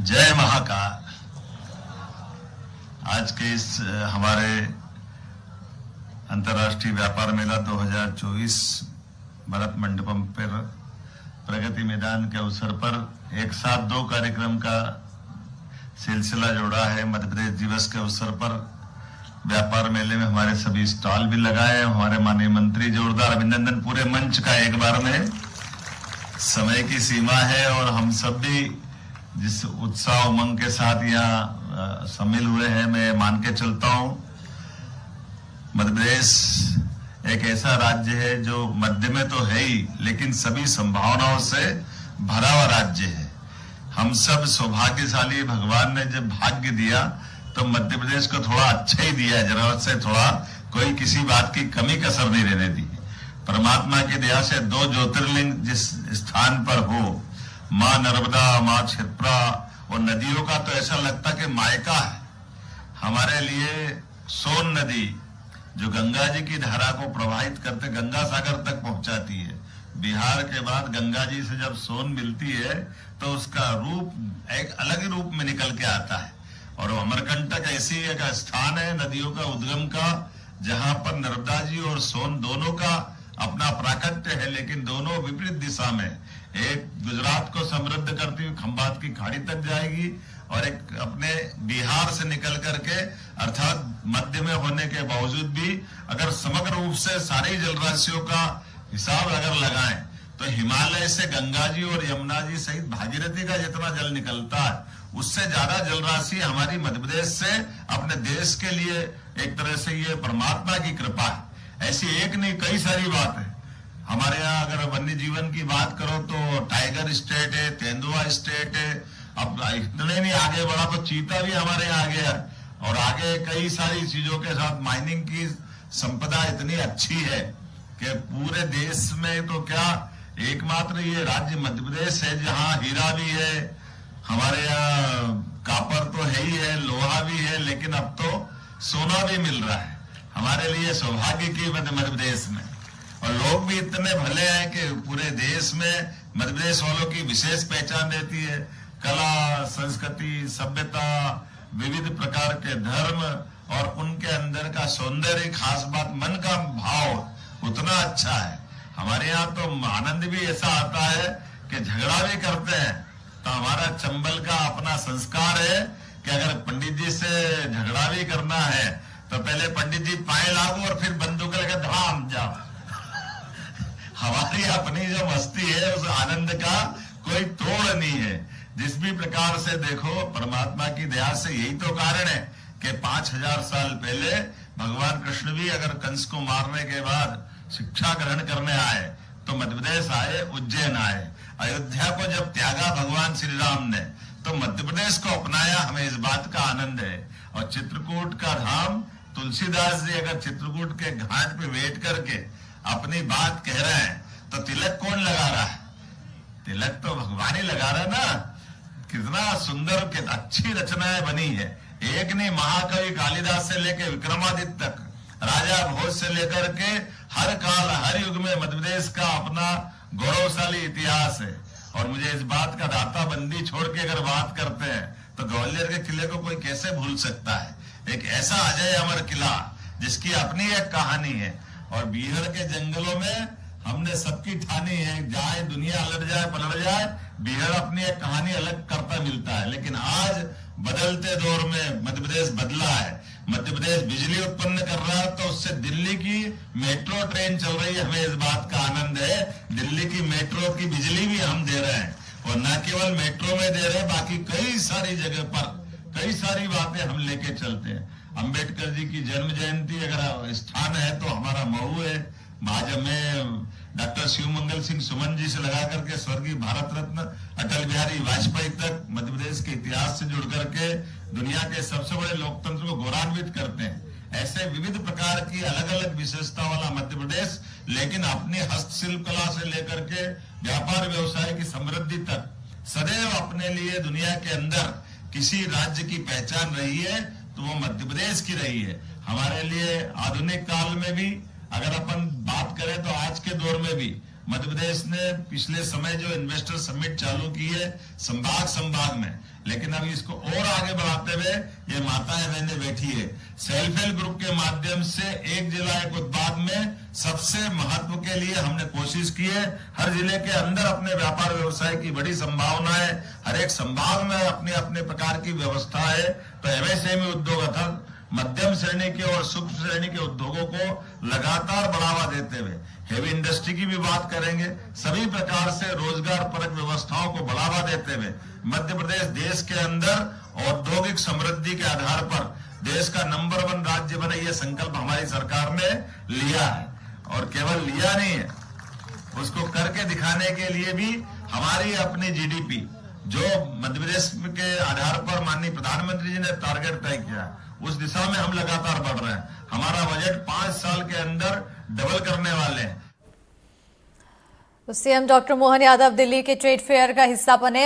जय महाकाल। आज के इस हमारे अंतर्राष्ट्रीय व्यापार मेला 2024 भरत मंडपम पर प्रगति मैदान के अवसर पर एक साथ दो कार्यक्रम का सिलसिला जोड़ा है। मध्य प्रदेश दिवस के अवसर पर व्यापार मेले में हमारे सभी स्टॉल भी लगाए। हमारे माननीय मंत्री जोरदार अभिनंदन। पूरे मंच का एक बार में, समय की सीमा है और हम सब भी जिस उत्साह उमंग के साथ यहाँ शामिल हुए हैं, मैं मान के चलता हूँ मध्य प्रदेश एक ऐसा राज्य है जो मध्य में तो है ही, लेकिन सभी संभावनाओं से भरा हुआ राज्य है। हम सब सौभाग्यशाली, भगवान ने जब भाग्य दिया तो मध्य प्रदेश को थोड़ा अच्छा ही दिया है, जरूरत से थोड़ा कोई किसी बात की कमी कसर नहीं रहने दी। परमात्मा की दया से दो ज्योतिर्लिंग जिस स्थान पर हो, माँ नर्मदा, माँ क्षिप्रा और नदियों का तो ऐसा लगता कि मायका है हमारे लिए। सोन नदी जो गंगा जी की धारा को प्रवाहित करते गंगा सागर तक पहुंचाती है। बिहार के बाद गंगा जी से जब सोन मिलती है तो उसका रूप एक अलग ही रूप में निकल के आता है। और अमरकंटक ऐसी एक स्थान है नदियों का उद्गम का, जहां पर नर्मदा जी और सोन दोनों का अपना प्राकट्य है, लेकिन दोनों विपरीत दिशा में। एक गुजरात को समृद्ध करती हुई खंबात की खाड़ी तक जाएगी और एक अपने बिहार से निकल करके, अर्थात मध्य में होने के बावजूद भी अगर समग्र रूप से सारी जलराशियों का हिसाब अगर लगाएं तो हिमालय से गंगा जी और यमुना जी सहित भागीरथी का जितना जल निकलता है उससे ज्यादा जलराशि हमारी मध्य प्रदेश से अपने देश के लिए एक तरह से ये परमात्मा की कृपा है। ऐसी एक नहीं कई सारी बात है। हमारे यहाँ अगर वन्य जीवन की बात करो तो टाइगर स्टेट है, तेंदुआ स्टेट है। अब इतने नहीं आगे बढ़ा तो चीता भी हमारे यहाँ आ गया और आगे कई सारी चीजों के साथ माइनिंग की संपदा इतनी अच्छी है कि पूरे देश में तो क्या एकमात्र ये राज्य मध्य प्रदेश है जहाँ हीरा भी है, हमारे यहाँ कापर तो है ही है, लोहा भी है, लेकिन अब तो सोना भी मिल रहा है। हमारे लिए सौभाग्य की मध्य प्रदेश में, और लोग भी इतने भले हैं कि पूरे देश में मध्य प्रदेश वालों की विशेष पहचान रहती है। कला, संस्कृति, सभ्यता, विविध प्रकार के धर्म और उनके अंदर का सौंदर्य, खास बात मन का भाव उतना अच्छा है। हमारे यहाँ तो आनंद भी ऐसा आता है कि झगड़ा भी करते हैं तो हमारा चंबल का अपना संस्कार है कि अगर पंडित जी से झगड़ा भी करना है तो पहले पंडित जी पाए लागू और फिर बंदूक लेकर धाम जाओ। हमारी अपनी जो मस्ती है उस आनंद का कोई तोड़ नहीं है। जिस भी प्रकार से देखो, परमात्मा की दया से यही तो कारण है कि 5000 साल पहले भगवान कृष्ण भी अगर कंस को मारने के बाद शिक्षा ग्रहण करने आए तो मध्य प्रदेश आए, उज्जैन आए। अयोध्या को जब त्यागा भगवान श्री राम ने तो मध्य प्रदेश को अपनाया। हमें इस बात का आनंद है। और चित्रकूट का धाम, तुलसीदास जी अगर चित्रकूट के घाट पे बैठ करके अपनी बात कह रहे हैं तो तिलक कौन लगा रहा है? तिलक तो भगवान ही लगा रहा है ना। कितना सुंदर, कितना अच्छी रचनाएं बनी है। एक नहीं, महाकवि कालिदास से लेकर विक्रमादित्य तक, राजा भोज से लेकर के हर काल हर युग में मध्य प्रदेश का अपना गौरवशाली इतिहास है। और मुझे इस बात का दाता बंदी छोड़ के अगर बात करते हैं तो ग्वालियर के किले को कोई कैसे भूल सकता है? एक ऐसा अजय अमर किला जिसकी अपनी एक कहानी है। और बिहार के जंगलों में हमने सबकी ठानी है, जाए दुनिया अलट जाए पलट जाए, बिहार अपनी एक कहानी अलग करता मिलता है। लेकिन आज बदलते दौर में मध्य प्रदेश बदला है। मध्य प्रदेश बिजली उत्पन्न कर रहा है तो उससे दिल्ली की मेट्रो ट्रेन चल रही है। हमें इस बात का आनंद है, दिल्ली की मेट्रो की बिजली भी हम दे रहे हैं। और न केवल मेट्रो में दे रहे हैं, बाकी कई सारी जगह पर कई सारी बातें हम लेके चलते हैं। अंबेडकर जी की जन्म जयंती अगर स्थान है तो हमारा मऊ है। भाजपा में डॉक्टर शिव मंगल सिंह सुमन जी से लगा करके स्वर्गीय भारत रत्न अटल बिहारी वाजपेयी तक मध्य प्रदेश के इतिहास से जुड़ करके दुनिया के सबसे बड़े लोकतंत्र को गौरवान्वित करते हैं। ऐसे विविध प्रकार की अलग अलग विशेषता वाला मध्य प्रदेश, लेकिन अपनी हस्तशिल्प कला से लेकर के व्यापार व्यवसाय की समृद्धि तक सदैव अपने लिए दुनिया के अंदर किसी राज्य की पहचान रही है तो वो मध्य प्रदेश की रही है। हमारे लिए आधुनिक काल में भी अगर अपन बात करें तो आज के दौर में भी मध्य प्रदेश ने पिछले समय जो इन्वेस्टर समिट चालू की है संभाग में, लेकिन अब इसको और आगे बढ़ाते हुए ये माताएं बहनें बैठी है, सेल्फ हेल्प ग्रुप के माध्यम से एक जिला एक उत्पाद में सबसे महत्व के लिए हमने कोशिश की है। हर जिले के अंदर अपने व्यापार व्यवसाय की बड़ी संभावना है, हर एक संभाग में अपने अपने प्रकार की व्यवस्था है। तो एमएसएमई उद्योग अर्थात मध्यम श्रेणी के और सूक्ष्म श्रेणी के उद्योगों को लगातार बढ़ावा देते हुए हेवी इंडस्ट्री की भी बात करेंगे। सभी प्रकार से रोजगार परक व्यवस्थाओं को बढ़ावा देते हुए मध्य प्रदेश देश के अंदर औद्योगिक समृद्धि के आधार पर देश का नंबर 1 राज्य बने, ये संकल्प हमारी सरकार ने लिया है। और केवल लिया नहीं है, उसको करके दिखाने के लिए भी हमारी अपनी जीडीपी जो मध्य प्रदेश के आधार पर माननीय प्रधानमंत्री जी ने टारगेट तय किया, उस दिशा में हम लगातार बढ़ रहे हैं। हमारा बजट 5 साल के अंदर डबल करने वाले हैं। सीएम डॉक्टर मोहन यादव दिल्ली के ट्रेड फेयर का हिस्सा बने।